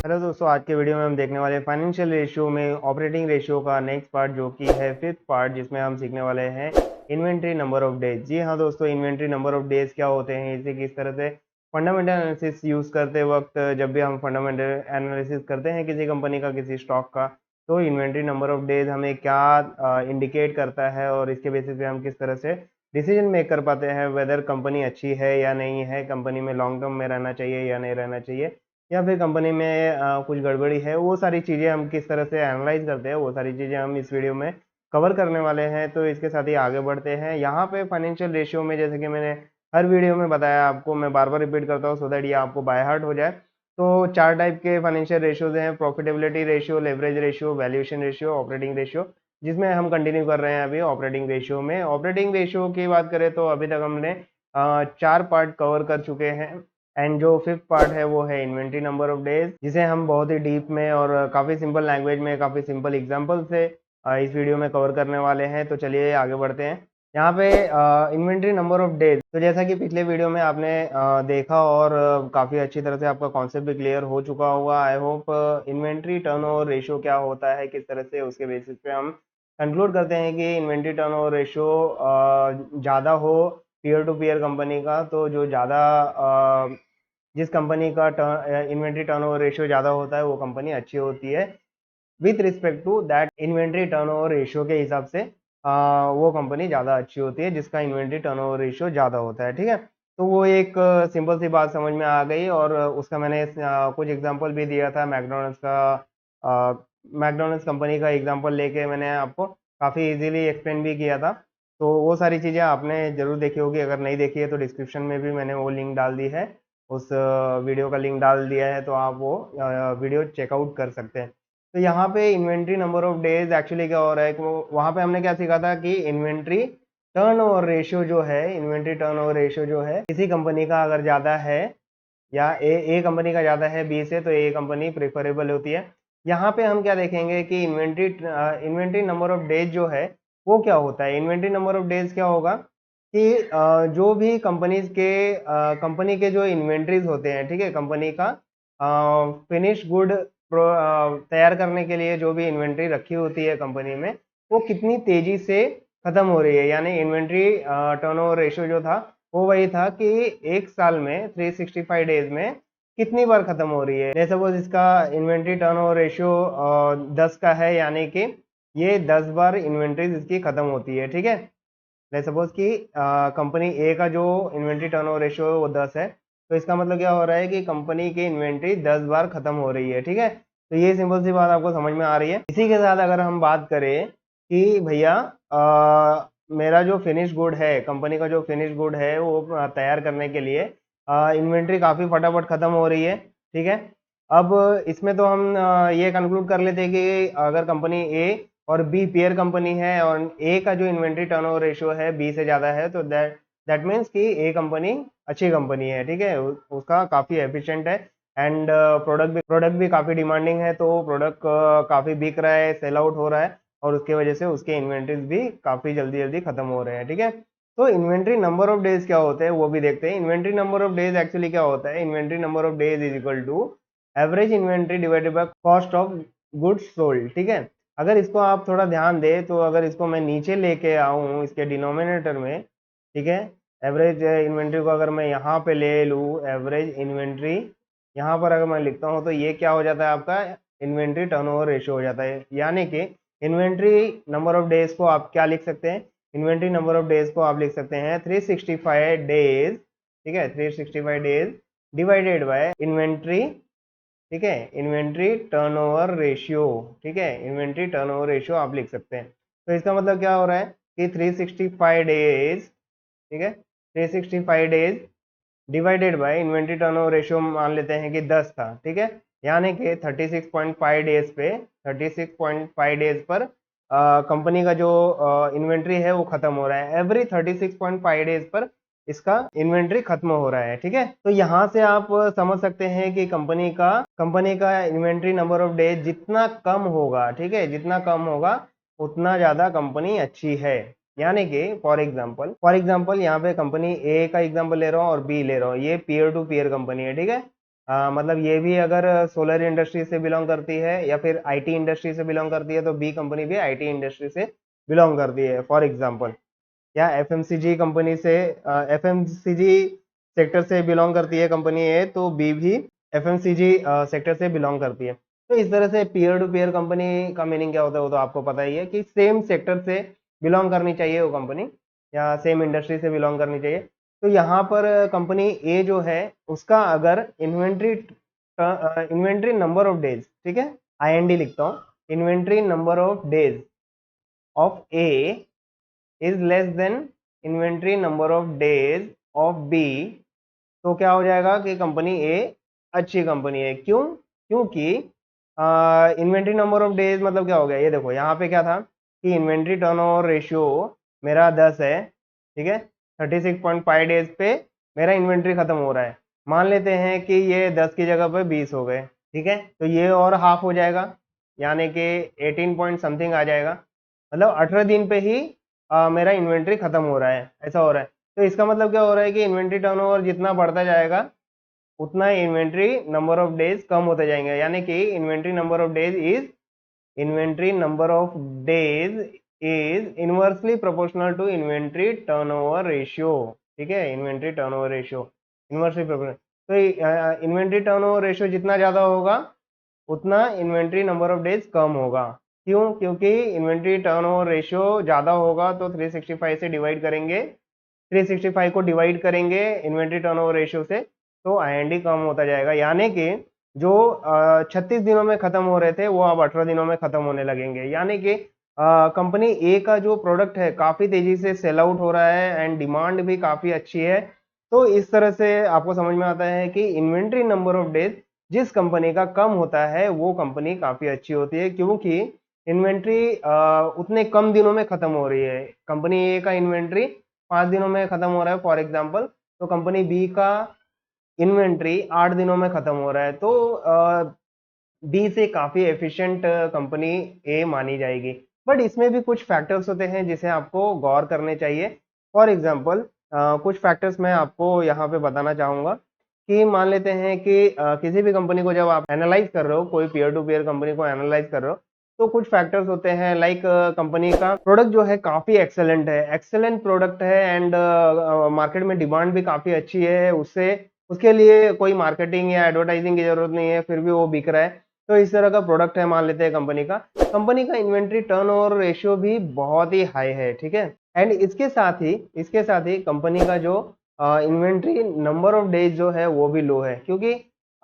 Hello दोस्तों, आज के वीडियो में हम देखने वाले हैं फाइनेंशियल रेशियो में ऑपरेटिंग रेशियो का नेक्स्ट पार्ट, जो कि है फिफ्थ पार्ट, जिसमें हम सीखने वाले हैं इन्वेंट्री नंबर ऑफ डेज। जी हाँ दोस्तों, इन्वेंट्री नंबर ऑफ डेज क्या होते हैं, इसे किस तरह से फंडामेंटल एनालिसिस यूज़ करते वक्त, जब भी हम फंडामेंटल एनालिसिस करते हैं किसी कंपनी का, किसी स्टॉक का, तो इन्वेंट्री नंबर ऑफ डेज हमें क्या इंडिकेट करता है और इसके बेसिस पे हम किस तरह से डिसीजन मेक कर पाते हैं वेदर कंपनी अच्छी है या नहीं है, कंपनी में लॉन्ग टर्म में रहना चाहिए या नहीं रहना चाहिए, या फिर कंपनी में कुछ गड़बड़ी है। वो सारी चीज़ें हम किस तरह से एनालाइज करते हैं, वो सारी चीज़ें हम इस वीडियो में कवर करने वाले हैं। तो इसके साथ ही आगे बढ़ते हैं। यहाँ पे फाइनेंशियल रेशियो में, जैसे कि मैंने हर वीडियो में बताया आपको, मैं बार बार रिपीट करता हूँ सो दैट ये आपको बाय हार्ट हो जाए। तो चार टाइप के फाइनेंशियल रेशियोज हैं: profitability ratio, leverage ratio, valuation ratio, operating ratio, जिसमें हम कंटिन्यू कर रहे हैं अभी ऑपरेटिंग रेशियो में। ऑपरेटिंग रेशियो की बात करें तो अभी तक हमने चार पार्ट कवर कर चुके हैं, एंड जो फिफ्थ पार्ट है वो है इन्वेंट्री नंबर ऑफ डेज, जिसे हम बहुत ही डीप में और काफ़ी सिंपल लैंग्वेज में, काफ़ी सिंपल एग्जांपल से इस वीडियो में कवर करने वाले हैं। तो चलिए आगे बढ़ते हैं। यहाँ पे इन्वेंट्री नंबर ऑफ डेज, तो जैसा कि पिछले वीडियो में आपने देखा और काफ़ी अच्छी तरह से आपका कॉन्सेप्ट भी क्लियर हो चुका होगा। I hope inventory turnover ratio क्या होता है, किस तरह से उसके बेसिस पे हम कंक्लूड करते हैं कि इन्वेंट्री टर्नओवर रेशियो ज़्यादा हो पीयर टू पीयर कंपनी का, तो जो ज़्यादा जिस कंपनी का इन्वेंट्री टर्नओवर रेशियो ज़्यादा होता है वो कंपनी अच्छी होती है। With respect to that inventory turnover ratio के हिसाब से वो कंपनी ज़्यादा अच्छी होती है जिसका इन्वेंट्री टर्नओवर रेशियो ज़्यादा होता है। ठीक है, तो वो एक सिंपल सी बात समझ में आ गई, और उसका मैंने कुछ एग्जांपल भी दिया था। मैकडोनल्ड्स कंपनी का एग्जांपल लेके मैंने आपको काफ़ी इजीली एक्सप्लेन भी किया था। तो वो सारी चीज़ें आपने ज़रूर देखी होगी। अगर नहीं देखी है तो डिस्क्रिप्शन में भी मैंने वो लिंक डाल दी है, उस वीडियो का लिंक डाल दिया है, तो आप वो वीडियो चेकआउट कर सकते हैं। तो यहाँ पे inventory number of days actually क्या हो रहा है कि वहाँ पे हमने क्या सीखा था कि इन्वेंट्री टर्नओवर रेशियो जो है, इन्वेंट्री टर्नओवर रेशियो जो है, किसी कंपनी का अगर ज़्यादा है, या ए कंपनी का ज़्यादा है बी से, तो ए कंपनी प्रेफरेबल होती है। यहाँ पे हम क्या देखेंगे कि इन्वेंट्री नंबर ऑफ डेज जो है वो क्या होता है। इन्वेंट्री नंबर ऑफ डेज क्या होगा कि जो भी कंपनी के जो इन्वेंट्रीज होते हैं, ठीक है, कंपनी का फिनिश गुड तैयार करने के लिए जो भी इन्वेंट्री रखी होती है कंपनी में, वो कितनी तेजी से खत्म हो रही है। यानी इन्वेंट्री टर्नओवर रेशियो जो था वो वही था कि एक साल में 365 डेज में कितनी बार खत्म हो रही है। जैसे सपोज इसका इन्वेंट्री टर्नओवर रेशियो 10 का है, यानी कि ये 10 बार इन्वेंट्रीज इसकी खत्म होती है। ठीक है, लेट्स सपोज कि कंपनी ए का जो इन्वेंट्री टर्नओवर रेशियो है वो 10 है, तो इसका मतलब क्या हो रहा है कि कंपनी की इन्वेंट्री 10 बार खत्म हो रही है। ठीक है, तो ये सिंपल सी बात आपको समझ में आ रही है। इसी के साथ अगर हम बात करें कि भैया मेरा जो फिनिश गुड है, कंपनी का जो फिनिश गुड है वो तैयार करने के लिए इन्वेंट्री काफ़ी फटाफट खत्म हो रही है। ठीक है, अब इसमें तो हम ये कंक्लूड कर लेते हैं कि अगर कंपनी ए और बी पेयर कंपनी है और ए का जो इन्वेंट्री टर्नओवर रेशियो है बी से ज़्यादा है, तो दैट मीन्स कि ए कंपनी अच्छी कंपनी है। ठीक है, उसका काफ़ी एफिशिएंट है, एंड प्रोडक्ट भी काफ़ी डिमांडिंग है, तो प्रोडक्ट काफ़ी बिक रहा है, सेल आउट हो रहा है, और उसके वजह से उसके इन्वेंट्रीज भी काफ़ी जल्दी जल्दी खत्म हो रहे हैं। ठीक है, तो इन्वेंट्री नंबर ऑफ डेज क्या होते हैं वो भी देखते हैं। Inventory number of days actually क्या होता है, inventory number of days is equal to average inventory divided by cost of goods sold. ठीक है, अगर इसको आप थोड़ा ध्यान दें तो अगर इसको मैं नीचे लेके आऊँ इसके डिनोमिनेटर में, ठीक है, एवरेज इन्वेंट्री को अगर मैं यहाँ पे ले लूँ, एवरेज इन्वेंट्री यहाँ पर अगर मैं लिखता हूँ, तो ये क्या हो जाता है, आपका इन्वेंट्री टर्नओवर रेशियो हो जाता है। यानी कि इन्वेंट्री नंबर ऑफ डेज को आप क्या लिख सकते हैं, इन्वेंट्री नंबर ऑफ डेज को आप लिख सकते हैं 365 डेज। ठीक है, 365 डेज डिवाइडेड बाय इन्वेंट्री। ठीक है, इन्वेंट्री टर्नओवर रेशियो। ठीक है, इन्वेंट्री टर्नओवर रेशियो आप लिख सकते हैं। तो इसका मतलब क्या हो रहा है कि 365 डेज, ठीक है, 365 days divided by inventory turnover ratio मान लेते हैं कि 10 था। ठीक है, यानी कि 36.5 डेज पे, 36.5 डेज पर कंपनी का जो इन्वेंट्री है वो खत्म हो रहा है। एवरी 36.5 डेज पर इसका इन्वेंट्री खत्म हो रहा है। ठीक है, तो यहाँ से आप समझ सकते हैं कि कंपनी का इन्वेंट्री नंबर ऑफ डेज जितना कम होगा, ठीक है, जितना कम होगा उतना ज़्यादा कंपनी अच्छी है। यानी कि फॉर एग्जाम्पल यहाँ पे कंपनी ए का एग्जाम्पल ले रहा हूँ और बी ले रहा हूँ, ये पीयर टू पीयर कंपनी है। ठीक है, मतलब ये भी अगर सोलर इंडस्ट्री से बिलोंग करती है या फिर आईटी इंडस्ट्री से बिलोंग करती है, तो बी कंपनी भी आईटी इंडस्ट्री से बिलोंग करती है फॉर एग्जांपल। या एफएमसीजी कंपनी से, एफएमसीजी सेक्टर से बिलोंग करती है कंपनी ए, तो बी भी एफएमसीजी सेक्टर से बिलोंग करती है। तो इस तरह से पीयर टू पीयर कंपनी का मीनिंग क्या होता है वो तो आपको पता ही है कि सेम सेक्टर से बिलोंग करनी चाहिए वो कंपनी, या सेम इंडस्ट्री से बिलोंग करनी चाहिए। तो यहाँ पर कंपनी ए जो है उसका अगर इन्वेंट्री नंबर ऑफ डेज, ठीक है, आईएनडी लिखता हूँ, inventory number of days of A is less than inventory number of days of B, तो क्या हो जाएगा कि कंपनी ए अच्छी कंपनी है। क्यों? क्योंकि इन्वेंट्री नंबर ऑफ डेज मतलब क्या हो गया, ये देखो यहाँ पे क्या था कि इन्वेंट्री टर्नओवर रेशियो मेरा 10 है, ठीक है, 36.5 डेज पे मेरा इन्वेंट्री खत्म हो रहा है। मान लेते हैं कि ये 10 की जगह पे 20 हो गए, ठीक है, तो ये और हाफ हो जाएगा, यानी कि 18 पॉइंट समथिंग आ जाएगा। मतलब 18 दिन पे ही मेरा इन्वेंट्री खत्म हो रहा है, ऐसा हो रहा है। तो इसका मतलब क्या हो रहा है कि इन्वेंट्री टर्नओवर जितना बढ़ता जाएगा उतना इन्वेंट्री नंबर ऑफ डेज कम होते जाएंगे, यानी कि inventory number of days is inversely proportional to inventory turnover ratio. ठीक है, inventory turnover ratio inversely proportional. तो इन्वेंट्री टर्नओवर रेशियो जितना ज्यादा होगा उतना इन्वेंट्री नंबर ऑफ डेज कम होगा। क्यों? क्योंकि इन्वेंट्री टर्नओवर रेशियो ज्यादा होगा तो 365 से डिवाइड करेंगे, 365 को डिवाइड करेंगे इन्वेंट्री टर्नओवर रेशियो से, तो आईएनडी कम होता जाएगा, यानी कि जो 36 दिनों में खत्म हो रहे थे वो अब 18 दिनों में खत्म होने लगेंगे। यानी कि कंपनी ए का जो प्रोडक्ट है काफी तेजी से सेल आउट हो रहा है एंड डिमांड भी काफी अच्छी है। तो इस तरह से आपको समझ में आता है कि इन्वेंट्री नंबर ऑफ डेज जिस कंपनी का कम होता है वो कंपनी काफी अच्छी होती है, क्योंकि इन्वेंट्री उतने कम दिनों में खत्म हो रही है। कंपनी ए का इन्वेंट्री 5 दिनों में खत्म हो रहा है फॉर एग्जाम्पल, तो कंपनी बी का इन्वेंट्री 8 दिनों में खत्म हो रहा है, तो बी से काफी एफिशिएंट कंपनी ए मानी जाएगी। बट इसमें भी कुछ फैक्टर्स होते हैं जिसे आपको गौर करने चाहिए। फॉर एग्जाम्पल कुछ फैक्टर्स मैं आपको यहाँ पे बताना चाहूंगा कि मान लेते हैं कि किसी भी कंपनी को जब आप एनालाइज कर रहे हो, कोई पीयर टू पीयर कंपनी को एनालाइज कर रहे हो, तो कुछ फैक्टर्स होते हैं लाइक कंपनी का प्रोडक्ट जो है काफी एक्सेलेंट है, एक्सेलेंट प्रोडक्ट है एंड मार्केट में डिमांड भी काफी अच्छी है, उससे उसके लिए कोई मार्केटिंग या एडवर्टाइजिंग की जरूरत नहीं है, फिर भी वो बिक रहा है। तो इस तरह का प्रोडक्ट है मान लेते हैं कंपनी का इन्वेंट्री टर्नओवर रेशियो भी बहुत ही हाई है, ठीक है। एंड इसके साथ ही कंपनी का जो इन्वेंट्री नंबर ऑफ डेज जो है वो भी लो है, क्योंकि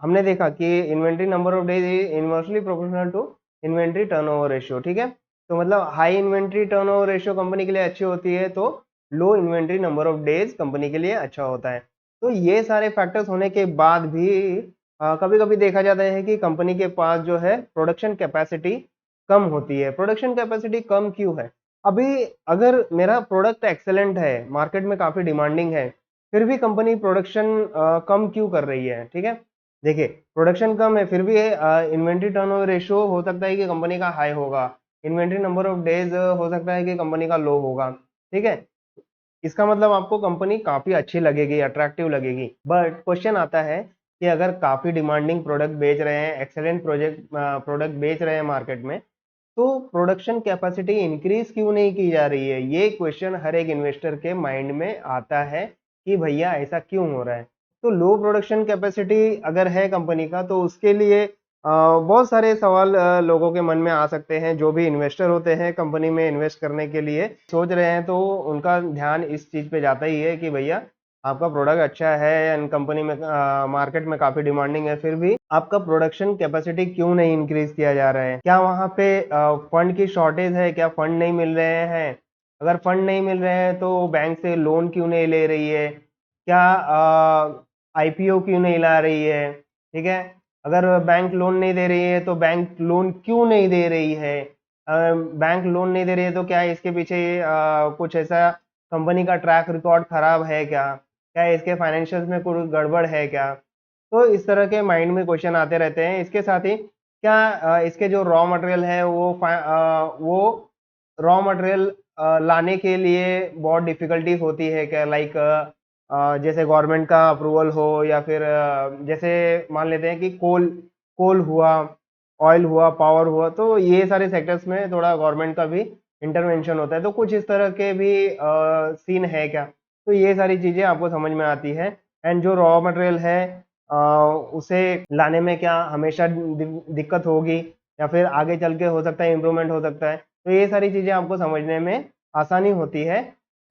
हमने देखा कि inventory number of days is inversely proportional to inventory turnover ratio, ठीक है। तो मतलब high inventory turnover ratio company के लिए अच्छी होती है, तो low inventory number of days company के लिए अच्छा होता है। तो ये सारे फैक्टर्स होने के बाद भी कभी कभी देखा जाता है कि कंपनी के पास जो है प्रोडक्शन कैपेसिटी कम होती है। प्रोडक्शन कैपेसिटी कम क्यों है? अभी अगर मेरा प्रोडक्ट एक्सेलेंट है, मार्केट में काफी डिमांडिंग है, फिर भी कंपनी प्रोडक्शन कम क्यों कर रही है? ठीक है, देखिए प्रोडक्शन कम है फिर भी इन्वेंट्री टर्नओवर रेशियो हो सकता है कि कंपनी का हाई होगा, इन्वेंट्री नंबर ऑफ डेज हो सकता है कि कंपनी का लो होगा, ठीक है। इसका मतलब आपको कंपनी काफी अच्छी लगेगी, अट्रैक्टिव लगेगी। बट क्वेश्चन आता है कि अगर काफी डिमांडिंग प्रोडक्ट बेच रहे हैं, एक्सेलेंट प्रोडक्ट बेच रहे हैं मार्केट में, तो प्रोडक्शन कैपेसिटी इंक्रीज क्यों नहीं की जा रही है? ये क्वेश्चन हर एक इन्वेस्टर के माइंड में आता है कि भैया ऐसा क्यों हो रहा है। तो लो प्रोडक्शन कैपेसिटी अगर है कंपनी का, तो उसके लिए बहुत सारे सवाल लोगों के मन में आ सकते हैं। जो भी इन्वेस्टर होते हैं कंपनी में इन्वेस्ट करने के लिए सोच रहे हैं, तो उनका ध्यान इस चीज पे जाता ही है कि भैया आपका प्रोडक्ट अच्छा है एंड कंपनी में मार्केट में काफी डिमांडिंग है, फिर भी आपका प्रोडक्शन कैपेसिटी क्यों नहीं इंक्रीज किया जा रहा है? क्या वहां पे फंड की शॉर्टेज है? क्या फंड नहीं मिल रहे हैं? अगर फंड नहीं मिल रहे हैं तो बैंक से लोन क्यों नहीं ले रही है? क्या आईपीओ क्यों नहीं ला रही है? ठीक है, अगर बैंक लोन नहीं दे रही है तो बैंक लोन क्यों नहीं दे रही है? बैंक लोन नहीं दे रही है तो क्या इसके पीछे कुछ ऐसा कंपनी का ट्रैक रिकॉर्ड खराब है क्या? क्या इसके फाइनेंशियल्स में कुछ गड़बड़ है क्या? तो इस तरह के माइंड में क्वेश्चन आते रहते हैं। इसके साथ ही क्या इसके जो रॉ मटेरियल है वो रॉ मटेरियल लाने के लिए बहुत डिफिकल्टीज होती है क्या? लाइक जैसे गवर्नमेंट का अप्रूवल हो या फिर जैसे मान लेते हैं कि कोल कोल हुआ, ऑयल हुआ, पावर हुआ, तो ये सारे सेक्टर्स में थोड़ा गवर्नमेंट का भी इंटरवेंशन होता है। तो कुछ इस तरह के भी सीन है क्या? तो ये सारी चीज़ें आपको समझ में आती है। एंड जो रॉ मटेरियल है अ, उसे लाने में क्या हमेशा दिक्कत होगी या फिर आगे चल के हो सकता है इम्प्रूवमेंट हो सकता है। तो ये सारी चीज़ें आपको समझने में आसानी होती है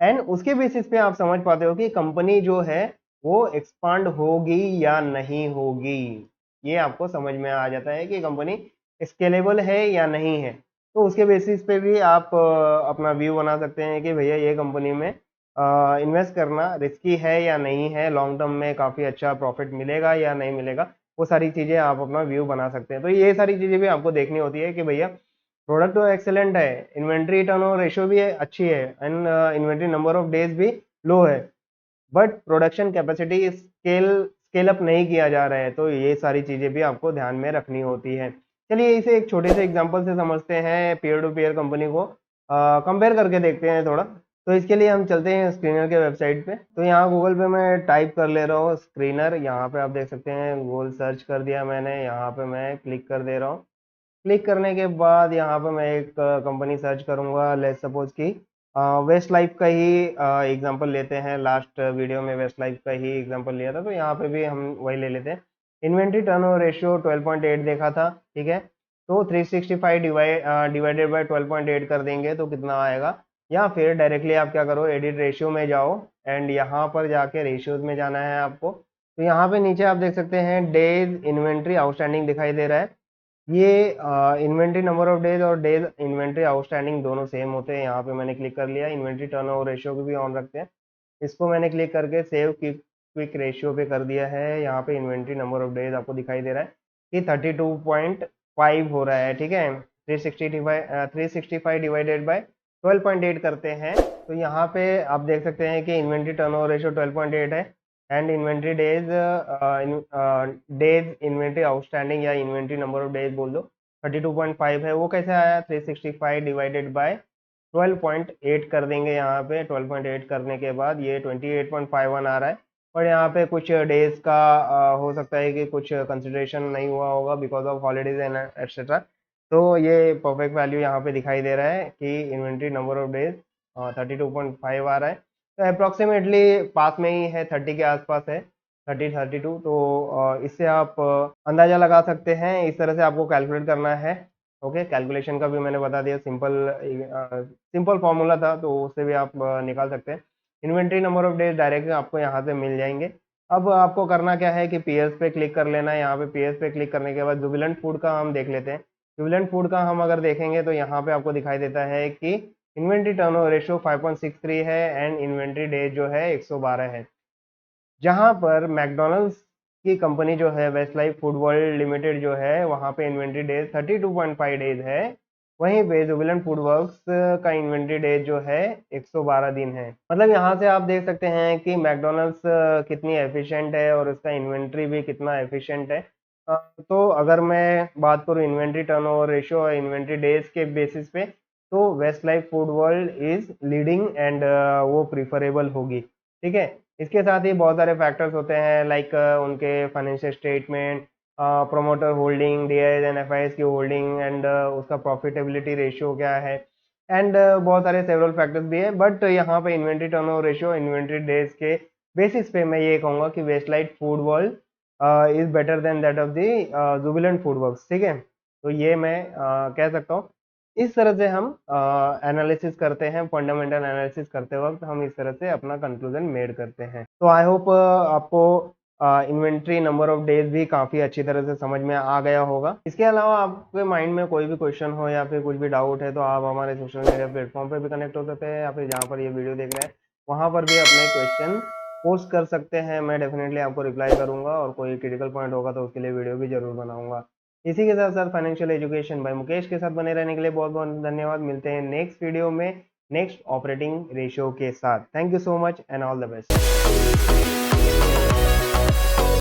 एंड उसके बेसिस पे आप समझ पाते हो कि कंपनी जो है वो एक्सपांड होगी या नहीं होगी। ये आपको समझ में आ जाता है कि कंपनी स्केलेबल है या नहीं है। तो उसके बेसिस पे भी आप अपना व्यू बना सकते हैं कि भैया ये कंपनी में इन्वेस्ट करना रिस्की है या नहीं है, लॉन्ग टर्म में काफ़ी अच्छा प्रॉफिट मिलेगा या नहीं मिलेगा। वो सारी चीज़ें आप अपना व्यू बना सकते हैं। तो ये सारी चीज़ें भी आपको देखनी होती है कि भैया प्रोडक्ट तो एक्सेलेंट है, इन्वेंट्री टर्नओवर रेशियो भी अच्छी है and inventory number of days भी लो है, but production capacity scale up नहीं किया जा रहा है। तो ये सारी चीज़ें भी आपको ध्यान में रखनी होती है। चलिए इसे एक छोटे से एग्जांपल से समझते हैं, पीयर टू पीयर कंपनी को कंपेयर करके देखते हैं थोड़ा। तो इसके लिए हम चलते हैं स्क्रीनर के वेबसाइट पे। तो यहाँ गूगल पे मैं टाइप कर ले रहा हूँ स्क्रीनर, यहाँ पे आप देख सकते हैं गूगल सर्च कर दिया मैंने, यहाँ पे मैं क्लिक कर दे रहा हूँ। क्लिक करने के बाद यहाँ पे मैं एक कंपनी सर्च करूँगा, लेट्स सपोज कि वेस्ट लाइफ का ही एग्जांपल लेते हैं। लास्ट वीडियो में वेस्ट लाइफ का ही एग्जांपल लिया था, तो यहाँ पे भी हम वही ले लेते हैं। इन्वेंट्री टर्नओवर रेशियो 12.8 देखा था, ठीक है। तो 365 डिवाइडेड बाय 12.8 कर देंगे तो कितना आएगा, या फिर डायरेक्टली आप क्या करो, एडिट रेशियो में जाओ एंड यहाँ पर जाके रेशियोज में जाना है आपको। तो यहाँ पे नीचे आप देख सकते हैं डेज इन्वेंट्री आउटस्टैंडिंग दिखाई दे रहा है। ये इन्वेंट्री नंबर ऑफ डेज और डेज इन्वेंट्री आउटस्टैंडिंग दोनों सेम होते हैं। यहाँ पे मैंने क्लिक कर लिया, इन्वेंट्री टर्नओवर रेशियो को भी ऑन रखते हैं। इसको मैंने क्लिक करके सेव क्विक रेशियो पे कर दिया है। यहाँ पे इन्वेंट्री नंबर ऑफ डेज आपको दिखाई दे रहा है कि 32.5 हो रहा है, ठीक है। 365 डिवाइडेड बाय 12.8 करते हैं तो यहाँ पे आप देख सकते हैं कि इन्वेंट्री टर्नओवर रेशियो 12.8 है and inventory days days inventory outstanding या इन्वेंट्री नंबर ऑफ डेज बोल दो 32.5 है। वो कैसे आया, 365 डिवाइडेड बाय 12.8 कर देंगे। यहाँ पे 12.8 करने के बाद ये 28.51 आ रहा है। और यहाँ पे कुछ डेज का हो सकता है कि कुछ कंसिडरेशन नहीं हुआ होगा because of holidays and etcetera. तो ये परफेक्ट वैल्यू यहाँ पे दिखाई दे रहा है कि इन्वेंट्री नंबर ऑफ डेज 32.5 आ रहा है। तो अप्रॉक्सीमेटली पास में ही है, 30 के आसपास है, 32। तो इससे आप अंदाज़ा लगा सकते हैं। इस तरह से आपको कैलकुलेट करना है। ओके, कैलकुलेशन का भी मैंने बता दिया, सिंपल फॉर्मूला था, तो उससे भी आप निकाल सकते हैं। Inventory number of days direct आपको यहाँ से मिल जाएंगे। अब आपको करना क्या है कि पीएस पे क्लिक कर लेना है। यहाँ पे पीएस पे क्लिक करने के बाद जुबिलेंट फूड का हम देख लेते हैं। जुबिलेंट फूड का हम अगर देखेंगे तो यहाँ पे आपको दिखाई देता है कि इन्वेंट्री टर्नओवर रेशियो 5.63 है एंड इन्वेंट्री डेज जो है 112 है। जहाँ पर मैकडोनल्ड्स की कंपनी जो है west life food world limited जो है, वहाँ पे इन्वेंट्री डेज 32.5 डेज है। वहीं पे जुबिलेंट फूड वर्क्स का इन्वेंट्री डेज जो है 112 दिन है। मतलब यहाँ से आप देख सकते हैं कि मैकडोनल्ड्स कितनी एफिशिएंट है और उसका इन्वेंट्री भी कितना एफिशिएंट है। तो अगर मैं बात करूँ इन्वेंट्री टर्नओवर रेशियो और इन्वेंट्री डेज के बेसिस पे, तो west life food world is leading and वो प्रीफरेबल होगी, ठीक है। इसके साथ ही बहुत सारे फैक्टर्स होते हैं लाइक उनके financial statement, promoter holding, DIIs and FIS की होल्डिंग एंड उसका प्रॉफिटेबिलिटी रेशियो क्या है एंड बहुत सारे सेवरल फैक्टर्स भी है। बट यहाँ पे inventory turnover ratio, inventory days के बेसिस पे मैं ये कहूँगा कि Westlife food world is better than that of the Jubilant food works, ठीक है। तो ये मैं कह सकता हूँ। इस तरह से हम एनालिसिस करते हैं, फंडामेंटल एनालिसिस करते वक्त हम इस तरह से अपना कंक्लूजन मेड करते हैं। तो आई होप आपको इन्वेंट्री नंबर ऑफ डेज भी काफ़ी अच्छी तरह से समझ में आ गया होगा। इसके अलावा आपके माइंड में कोई भी क्वेश्चन हो या फिर कुछ भी डाउट है तो आप हमारे सोशल मीडिया प्लेटफॉर्म पे भी कनेक्ट हो सकते हैं या फिर जहाँ पर ये वीडियो देख रहे हैं वहाँ पर भी अपने क्वेश्चन पोस्ट कर सकते हैं। मैं डेफिनेटली आपको रिप्लाई करूँगा और कोई क्रिटिकल पॉइंट होगा तो उसके लिए वीडियो भी जरूर बनाऊंगा। इसी के साथ साथ फाइनेंशियल एजुकेशन बाय मुकेश के साथ बने रहने के लिए बहुत बहुत धन्यवाद। मिलते हैं नेक्स्ट वीडियो में नेक्स्ट ऑपरेटिंग रेशियो के साथ। Thank you so much and all the best.